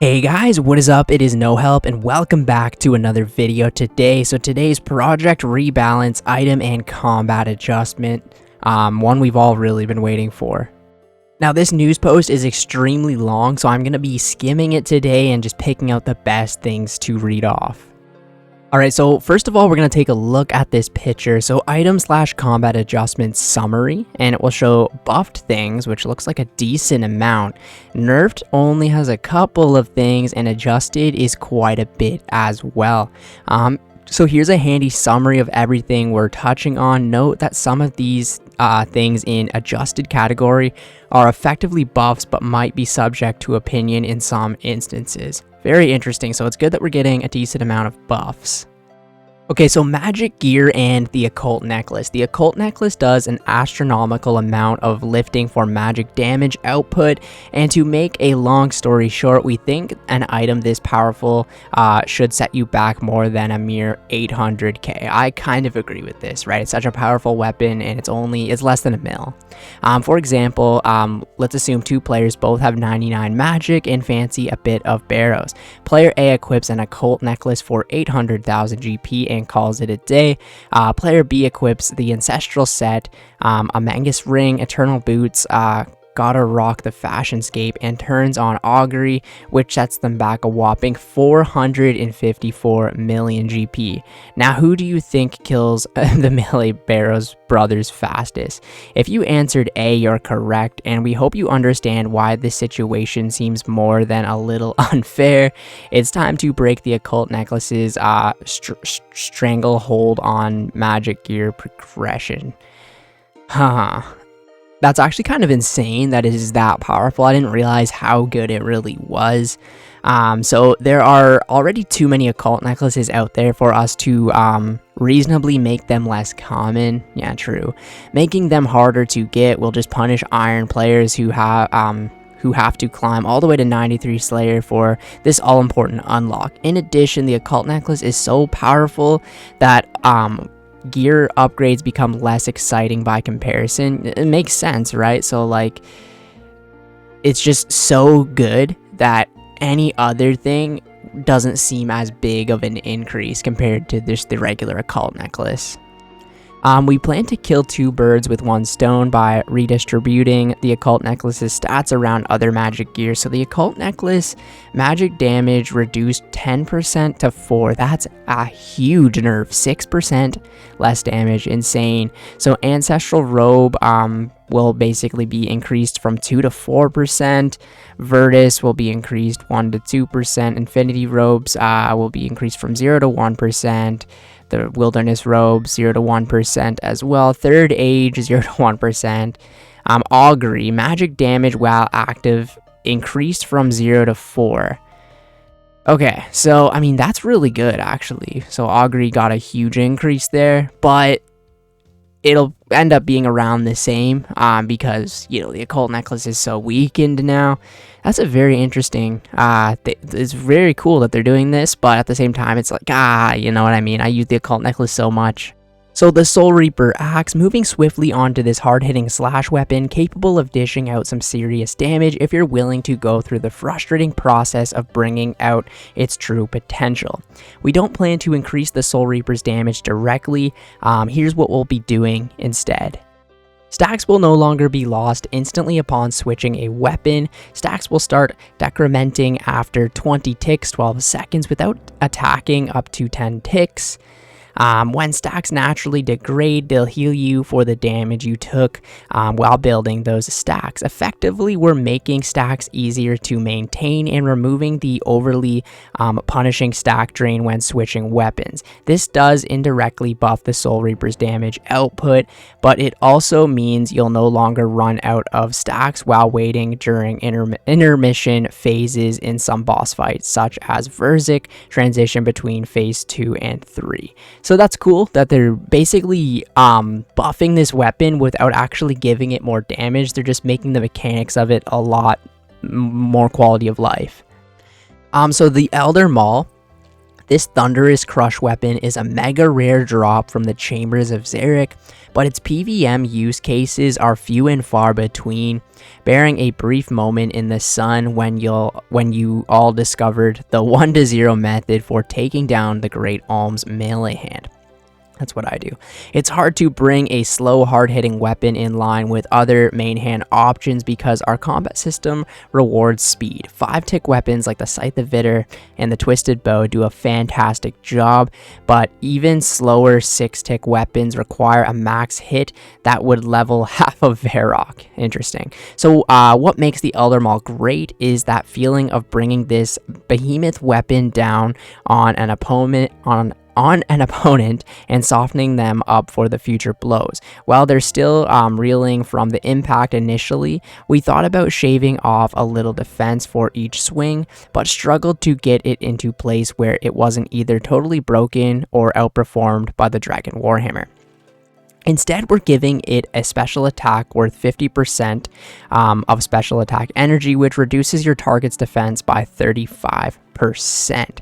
Hey guys, what is up? It is No Help and welcome back to another video today. So today's project rebalance, item and combat adjustment, one we've all really been waiting for. Now this news post is extremely long, so I'm going to be skimming it today and just picking out the best things to read off. Alright, so first of all, we're going to take a look at this picture. So item/combat adjustment summary, and it will show buffed things, which looks like a decent amount. Nerfed only has a couple of things, and adjusted is quite a bit as well. So here's a handy summary of everything we're touching on. Note that some of these things in adjusted category are effectively buffs, but might be subject to opinion in some instances. Very interesting, so it's good that we're getting a decent amount of buffs. Okay, so magic gear and the occult necklace. The occult necklace does an astronomical amount of lifting for magic damage output, and to make a long story short, we think an item this powerful should set you back more than a mere 800k. I kind of agree with this, right? It's such a powerful weapon, and it's less than a mil. For example, let's assume two players both have 99 magic and fancy a bit of barrows. Player A equips an occult necklace for 800,000 GP and calls it a day. Player B equips the ancestral set, a Magus ring, eternal boots, gotta rock the fashionscape, and turns on augury, which sets them back a whopping 454 million GP. Now, who do you think kills the melee barrows brothers fastest? If you answered A, you're correct, and we hope you understand why this situation seems more than a little unfair. It's time to break the occult necklace's stranglehold on magic gear progression. That's actually kind of insane that it is that powerful. I didn't realize how good it really was. So there are already too many occult necklaces out there for us to reasonably make them less common. Yeah, true. Making them harder to get will just punish iron players who have to climb all the way to 93 Slayer for this all-important unlock. In addition, the occult necklace is so powerful that gear upgrades become less exciting by comparison. It makes sense, right? So like, it's just so good that any other thing doesn't seem as big of an increase compared to the regular occult necklace. We plan to kill two birds with one stone by redistributing the occult necklace's stats around other magic gear. So the occult necklace magic damage reduced 10% to 4. That's a huge nerf. 6% less damage. Insane. So ancestral robe will basically be increased from 2 to 4%. Virtus will be increased 1 to 2%. Infinity robes will be increased from 0 to 1%. The wilderness robe 0 to 1% as well. Third age 0 to 1%. Augury magic damage while active increased from 0 to 4. Okay, so I mean that's really good actually. So augury got a huge increase there, but it'll end up being around the same because, you know, the occult necklace is so weakened now. That's a very interesting it's very cool that they're doing this, but at the same time it's like, you know what I mean, I use the occult necklace so much. So the Soulreaper axe, moving swiftly onto this hard-hitting slash weapon, capable of dishing out some serious damage if you're willing to go through the frustrating process of bringing out its true potential. We don't plan to increase the Soulreaper's damage directly. Here's what we'll be doing instead. Stacks will no longer be lost instantly upon switching a weapon. Stacks will start decrementing after 20 ticks, 12 seconds, without attacking up to 10 ticks. When stacks naturally degrade, they'll heal you for the damage you took while building those stacks. Effectively, we're making stacks easier to maintain and removing the overly punishing stack drain when switching weapons. This does indirectly buff the Soulreaper's damage output, but it also means you'll no longer run out of stacks while waiting during intermission phases in some boss fights, such as Verzik transition between phase 2 and 3. So that's cool that they're basically buffing this weapon without actually giving it more damage. They're just making the mechanics of it a lot more quality of life. So the Elder Maul, This thunderous crush weapon is a mega rare drop from the Chambers of Xeric, but its PvM use cases are few and far between, bearing a brief moment in the sun when you all discovered the 1-0 method for taking down the Great Alm's melee hand. That's what I do. It's hard to bring a slow, hard-hitting weapon in line with other main hand options because our combat system rewards speed. 5-tick weapons like the Scythe of Vitter and the Twisted Bow do a fantastic job, but even slower 6-tick weapons require a max hit that would level half of Varrock. Interesting. So what makes the Elder Maul great is that feeling of bringing this behemoth weapon down on an opponent and softening them up for the future blows. While they're still reeling from the impact initially, we thought about shaving off a little defense for each swing, but struggled to get it into place where it wasn't either totally broken or outperformed by the Dragon Warhammer. Instead, we're giving it a special attack worth 50% of special attack energy, which reduces your target's defense by 35%.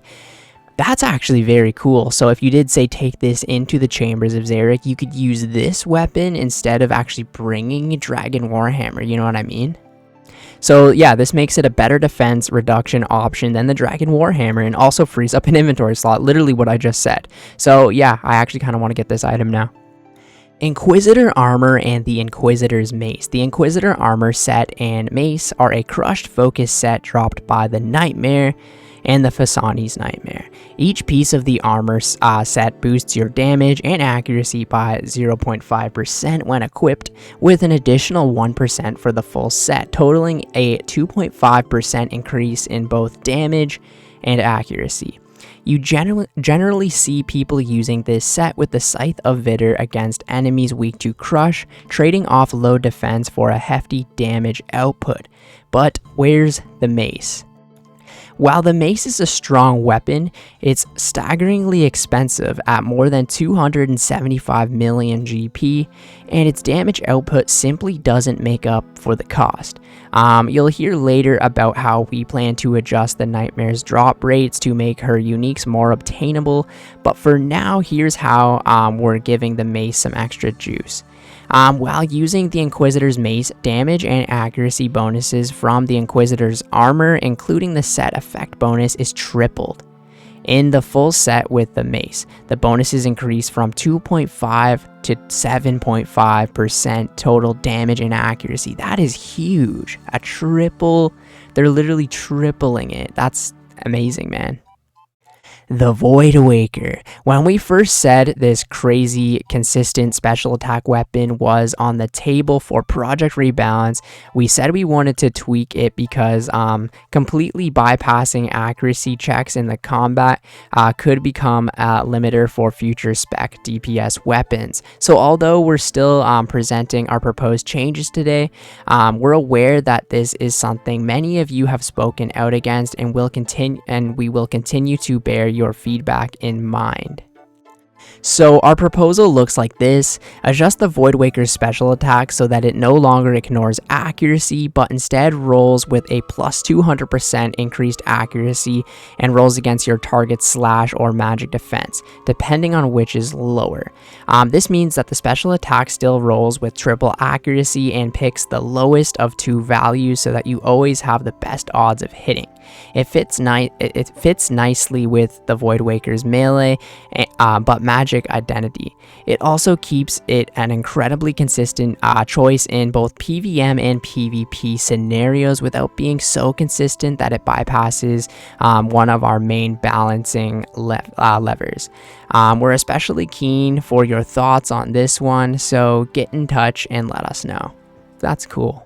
That's actually very cool. So if you did say take this into the Chambers of Xeric, you could use this weapon instead of actually bringing Dragon Warhammer, you know what I mean? So yeah, this makes it a better defense reduction option than the Dragon Warhammer and also frees up an inventory slot, literally what I just said. So yeah, I actually kind of want to get this item now. Inquisitor Armor and the Inquisitor's Mace. The Inquisitor Armor set and Mace are a crushed focus set dropped by the Nightmare and the Fasani's Nightmare. Each piece of the armor set boosts your damage and accuracy by 0.5% when equipped, with an additional 1% for the full set, totaling a 2.5% increase in both damage and accuracy. You generally see people using this set with the Scythe of Vitter against enemies weak to crush, trading off low defense for a hefty damage output. But where's the Mace? While the Mace is a strong weapon, it's staggeringly expensive at more than 275 million GP, and its damage output simply doesn't make up for the cost. You'll hear later about how we plan to adjust the Nightmare's drop rates to make her uniques more obtainable, but for now, here's how we're giving the Mace some extra juice. While using the Inquisitor's Mace, damage and accuracy bonuses from the Inquisitor's armor, including the set effect bonus, is tripled. In the full set with the Mace, the bonuses increase from 2.5 to 7.5% total damage and accuracy. That is huge. A triple. They're literally tripling it. That's amazing, man. The Voidwaker. When we first said this crazy consistent special attack weapon was on the table for Project Rebalance, we said we wanted to tweak it because completely bypassing accuracy checks in the combat could become a limiter for future spec DPS weapons. So although we're still presenting our proposed changes today, we're aware that this is something many of you have spoken out against, and we will continue to bear your feedback in mind. So our proposal looks like this: adjust the Voidwaker's special attack so that it no longer ignores accuracy, but instead rolls with a plus 200% increased accuracy and rolls against your target's slash or magic defense, depending on which is lower. This means that the special attack still rolls with triple accuracy and picks the lowest of two values so that you always have the best odds of hitting. It fits nicely with the Voidwaker's melee, but magic identity. It also keeps it an incredibly consistent choice in both PvM and PvP scenarios without being so consistent that it bypasses one of our main balancing levers. We're especially keen for your thoughts on this one, so get in touch and let us know. That's cool.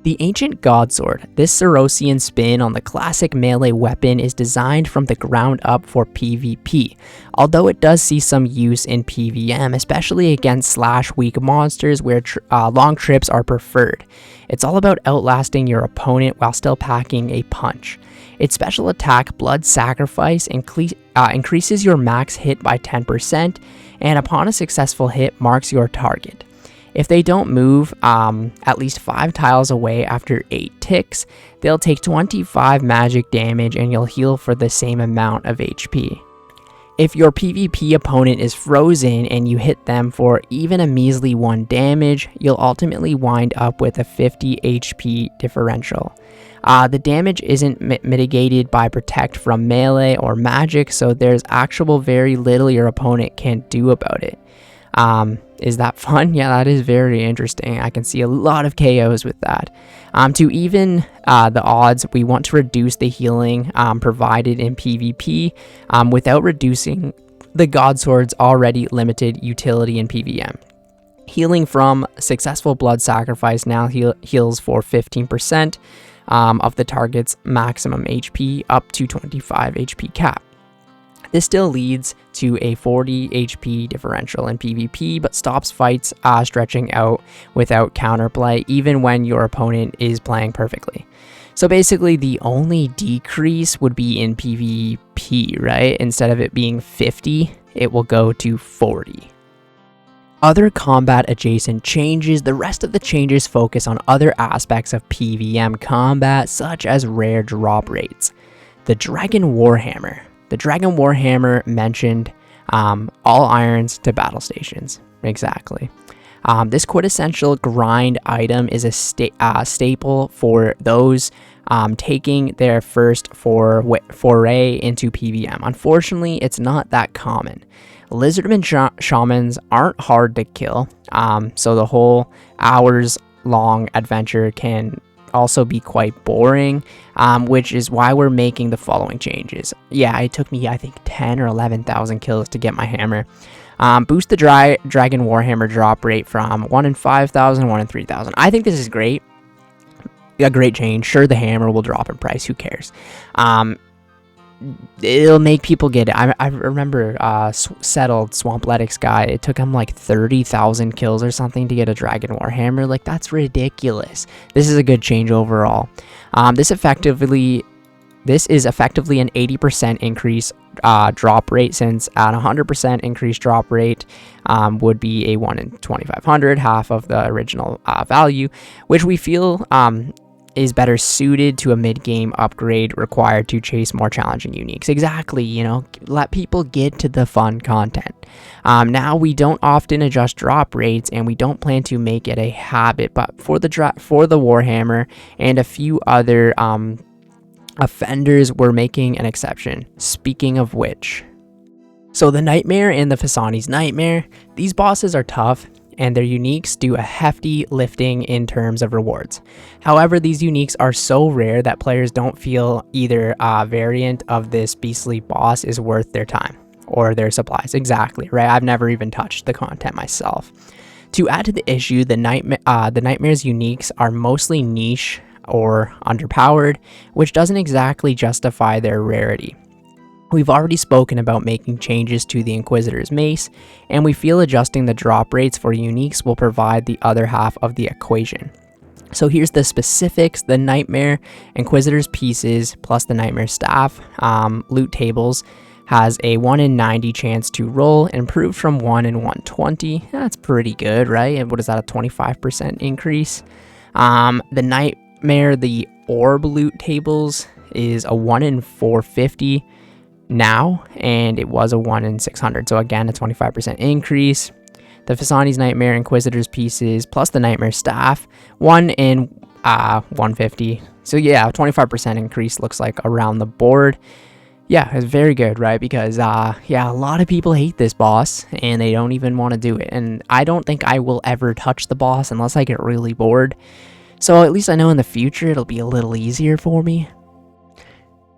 The Ancient Godsword. This Cerosian spin on the classic melee weapon is designed from the ground up for PvP, although it does see some use in PvM, especially against slash-weak monsters where long trips are preferred. It's all about outlasting your opponent while still packing a punch. Its special attack, Blood Sacrifice, increases your max hit by 10%, and upon a successful hit, marks your target. If they don't move at least 5 tiles away after 8 ticks, they'll take 25 magic damage and you'll heal for the same amount of HP. If your PvP opponent is frozen and you hit them for even a measly 1 damage, you'll ultimately wind up with a 50 HP differential. The damage isn't mitigated by protect from melee or magic, so there's actual very little your opponent can do about it. Is that fun? Yeah, that is very interesting. I can see a lot of KOs with that. To even the odds, we want to reduce the healing provided in PvP without reducing the godsword's already limited utility in PvM. Healing from successful blood sacrifice now heals for 15% of the target's maximum HP up to 25 HP cap. This still leads to a 40 HP differential in PvP, but stops fights stretching out without counterplay, even when your opponent is playing perfectly. So basically, the only decrease would be in PvP, right? Instead of it being 50, it will go to 40. Other combat adjacent changes, the rest of the changes focus on other aspects of PvM combat, such as rare drop rates. The Dragon Warhammer. The Dragon Warhammer mentioned all irons to battle stations. Exactly. This quintessential grind item is a staple for those taking their first foray into PvM. Unfortunately, it's not that common. Lizardman shamans aren't hard to kill, so the whole hours-long adventure can also be quite boring, which is why we're making the following changes. Yeah, it took me, I think, 10 or 11,000 kills to get my hammer. Boost the Dragon Warhammer drop rate from 1 in 5,000, 1 in 3,000. I think this is great. A great change. Sure, the hammer will drop in price. Who cares? It'll make people get it. I remember Settled Swampletics guy, it took him like 30,000 kills or something to get a Dragon Warhammer. Like, that's ridiculous. This is a good change overall. This is effectively an 80% increase drop rate, since at 100% increased drop rate would be a 1 in 2,500, half of the original value, which we feel is better suited to a mid-game upgrade required to chase more challenging uniques. Exactly, you know, let people get to the fun content. Now, we don't often adjust drop rates, and we don't plan to make it a habit, but for the Warhammer and a few other offenders, we're making an exception. Speaking of which, so the Nightmare and the Phasani's Nightmare, these bosses are tough, and their uniques do a hefty lifting in terms of rewards. However, these uniques are so rare that players don't feel either variant of this beastly boss is worth their time or their supplies. Exactly, right? I've never even touched the content myself. To add to the issue, the Nightmare's uniques are mostly niche or underpowered, which doesn't exactly justify their rarity. We've already spoken about making changes to the Inquisitor's mace, and we feel adjusting the drop rates for uniques will provide the other half of the equation. So here's the specifics. The Nightmare Inquisitor's pieces plus the Nightmare staff loot tables has a 1 in 90 chance to roll, improved from 1 in 120. That's pretty good, right? And what is that, a 25% increase? The Nightmare, the orb loot tables is a 1 in 450 now, and it was a 1 in 600, so again a 25% increase. The Phasani's Nightmare Inquisitor's pieces plus the Nightmare staff, 1 in 150, so yeah, 25% increase looks like around the board. Yeah, it's very good, right? Because yeah, a lot of people hate this boss and they don't even want to do it, and I don't think I will ever touch the boss unless I get really bored, so at least I know in the future it'll be a little easier for me.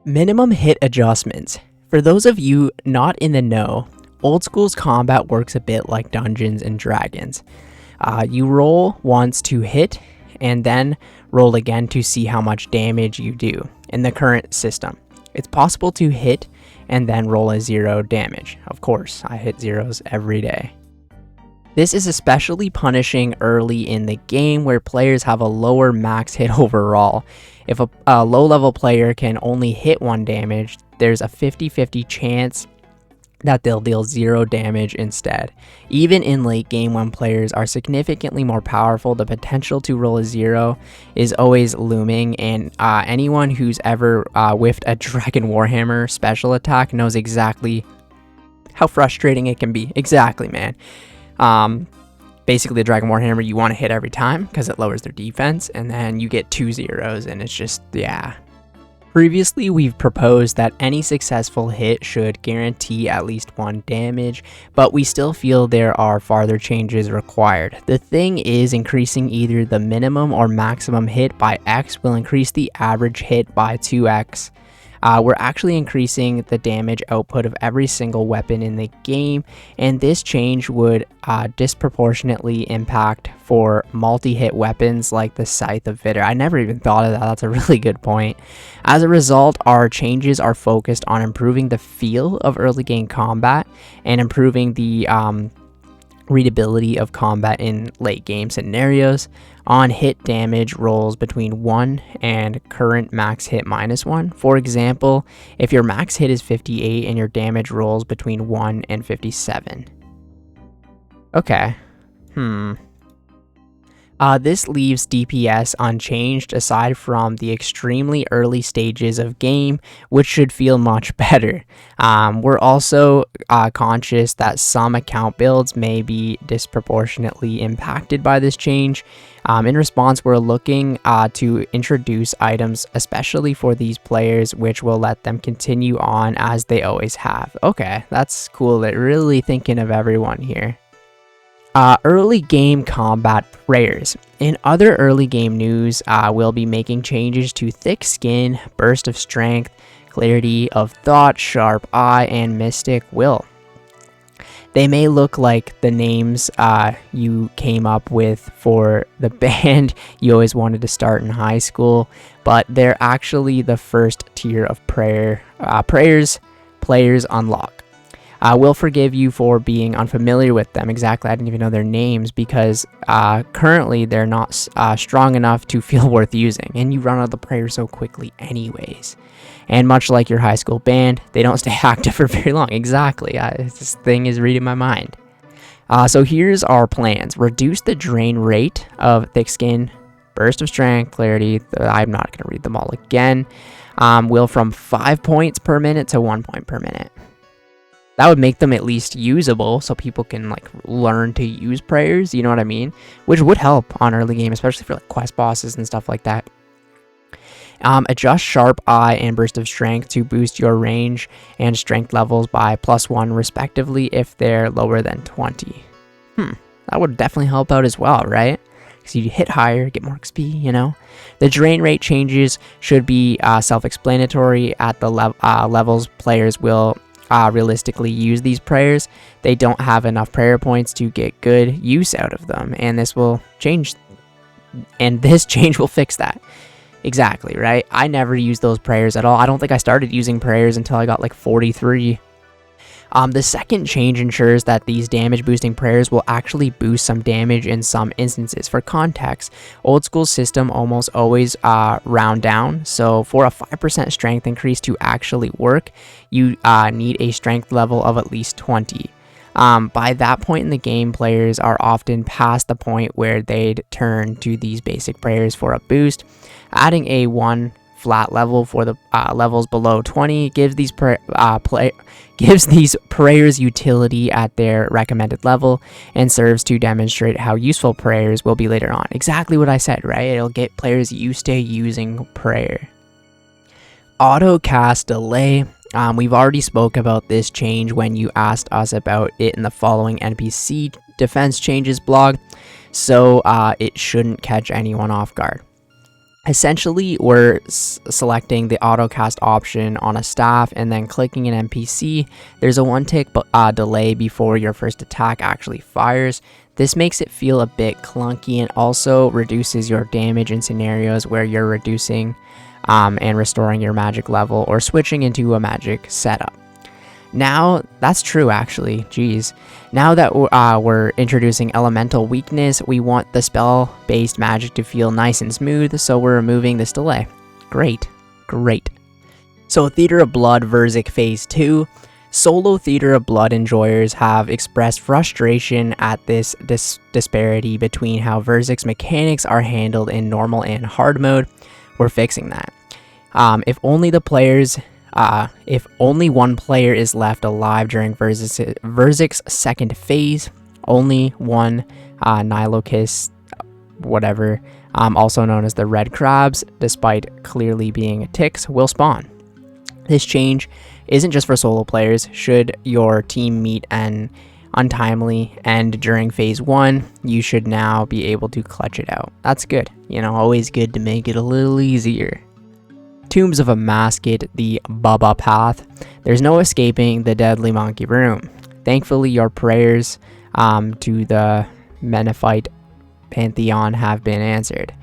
Minimum hit adjustments. For those of you not in the know, Old School's combat works a bit like Dungeons and Dragons. You roll once to hit, and then roll again to see how much damage you do. In the current system, it's possible to hit and then roll a 0 damage. Of course, I hit zeros every day. This is especially punishing early in the game where players have a lower max hit overall. If a low-level player can only hit 1 damage, there's a 50-50 chance that they'll deal 0 damage instead. Even in late game when players are significantly more powerful, the potential to roll a 0 is always looming, and anyone who's ever whiffed a Dragon Warhammer special attack knows exactly how frustrating it can be. Exactly, man. Basically, the Dragon Warhammer you want to hit every time because it lowers their defense, and then you get 2 zeros, and it's just, yeah. Previously, we've proposed that any successful hit should guarantee at least 1 damage, but we still feel there are farther changes required. The thing is, increasing either the minimum or maximum hit by X will increase the average hit by 2x. We're actually increasing the damage output of every single weapon in the game, and this change would disproportionately impact for multi-hit weapons like the Scythe of Vitter. I never even thought of that. That's a really good point. As a result, our changes are focused on improving the feel of early game combat and improving the readability of combat in late game scenarios. On hit damage rolls between 1 and current max hit -1. For example, if your max hit is 58 and your damage rolls between 1 and 57. Okay. This leaves DPS unchanged aside from the extremely early stages of game, which should feel much better. We're also conscious that some account builds may be disproportionately impacted by this change. In response, we're looking to introduce items especially for these players, which will let them continue on as they always have. Okay, that's cool. They're really thinking of everyone here. Early game combat prayers. In other early game news, we'll be making changes to Thick Skin, Burst of Strength, Clarity of Thought, Sharp Eye, and Mystic Will. They may look like the names you came up with for the band you always wanted to start in high school, but they're actually the first tier of prayers players unlock. We'll forgive you for being unfamiliar with them. Exactly, I didn't even know their names because currently they're not strong enough to feel worth using, and you run out of the prayers so quickly anyways. And much like your high school band, they don't stay active for very long. Exactly, this thing is reading my mind. So here's our plans. Reduce the drain rate of Thick Skin, Burst of Strength, Clarity. I'm not going to read them all again. Will from 5 points per minute to 1 point per minute. That would make them at least usable so people can like learn to use prayers, you know what I mean? Which would help on early game, especially for like quest bosses and stuff like that. Adjust Sharp Eye and Burst of Strength to boost your range and strength levels by +1 respectively if they're lower than 20. That would definitely help out as well, right? Because you hit higher, get more XP, you know? The drain rate changes should be self-explanatory at the levels players will realistically use these prayers. They don't have enough prayer points to get good use out of them, and this will change, and this change will fix that. Exactly, right? I never used those prayers at all. I don't think I started using prayers until I got like 43. The second change ensures that these damage boosting prayers will actually boost some damage in some instances. For context, old school system almost always round down, so for a 5% strength increase to actually work, you need a strength level of at least 20. By that point in the game, players are often past the point where they'd turn to these basic prayers for a boost. Adding a 1 flat level for the levels below 20 gives these prayers utility at their recommended level and serves to demonstrate how useful prayers will be later on. Exactly what I said, right? It'll get players used to using prayer. Autocast delay. We've already spoke about this change when you asked us about it in the following NPC defense changes blog, so it shouldn't catch anyone off guard. Essentially, we're selecting the autocast option on a staff and then clicking an NPC. There's a 1 tick delay before your first attack actually fires. This makes it feel a bit clunky and also reduces your damage in scenarios where you're reducing and restoring your magic level or switching into a magic setup. Now, that's true actually, geez. Now that we're introducing elemental weakness, we want the spell-based magic to feel nice and smooth, so we're removing this delay. Great, great. So Theater of Blood Verzik Phase 2. Solo Theater of Blood enjoyers have expressed frustration at this disparity between how Verzic's mechanics are handled in normal and hard mode. We're fixing that. If only one player is left alive during Verzic's second phase, only one Nihilokist, whatever, also known as the Red Crabs, despite clearly being ticks, will spawn. This change isn't just for solo players. Should your team meet an untimely end during phase 1, you should now be able to clutch it out. That's good. You know, always good to make it a little easier. Tombs of a Masked, the Bubba Path. There's no escaping the deadly monkey room. Thankfully, your prayers to the Menethite Pantheon have been answered.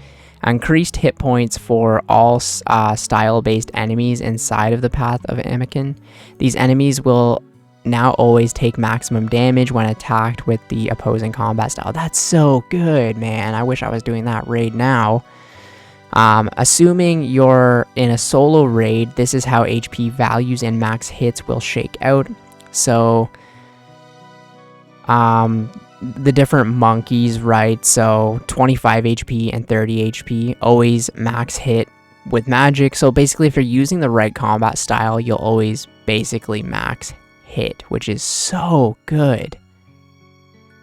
Increased hit points for all style-based enemies inside of the Path of Anakin. These enemies will now always take maximum damage when attacked with the opposing combat style. That's so good, man. I wish I was doing that raid now. Assuming you're in a solo raid, this is how HP values and max hits will shake out. So, the different monkeys, right? So 25 HP and 30 HP, always max hit with magic. So basically, if you're using the right combat style, you'll always basically max hit, which is so good.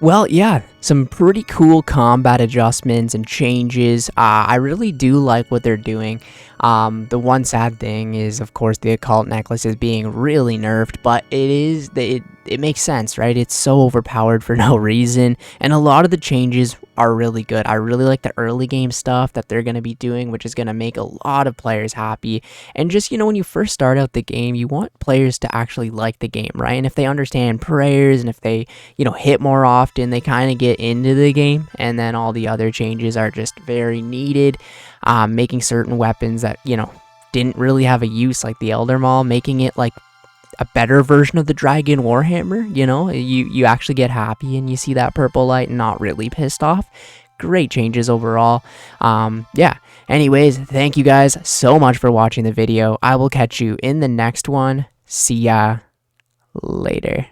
Well, yeah, some pretty cool combat adjustments and changes. I really do like what they're doing. The one sad thing is, of course, the occult necklace is being really nerfed, but it makes sense, right? It's so overpowered for no reason, and a lot of the changes are really good. I really like the early game stuff that they're going to be doing, which is going to make a lot of players happy. And just, you know, when you first start out the game, you want players to actually like the game, right? And if they understand prayers and if they, you know, hit more often, they kind of get into the game. And then all the other changes are just very needed. Making certain weapons that, you know, didn't really have a use, like the Elder Maul, making it like a better version of the Dragon Warhammer. You know, you actually get happy and you see that purple light and not really pissed off. Great changes overall. Yeah, anyways, thank you guys so much for watching the video. I will catch you in the next one. See ya later.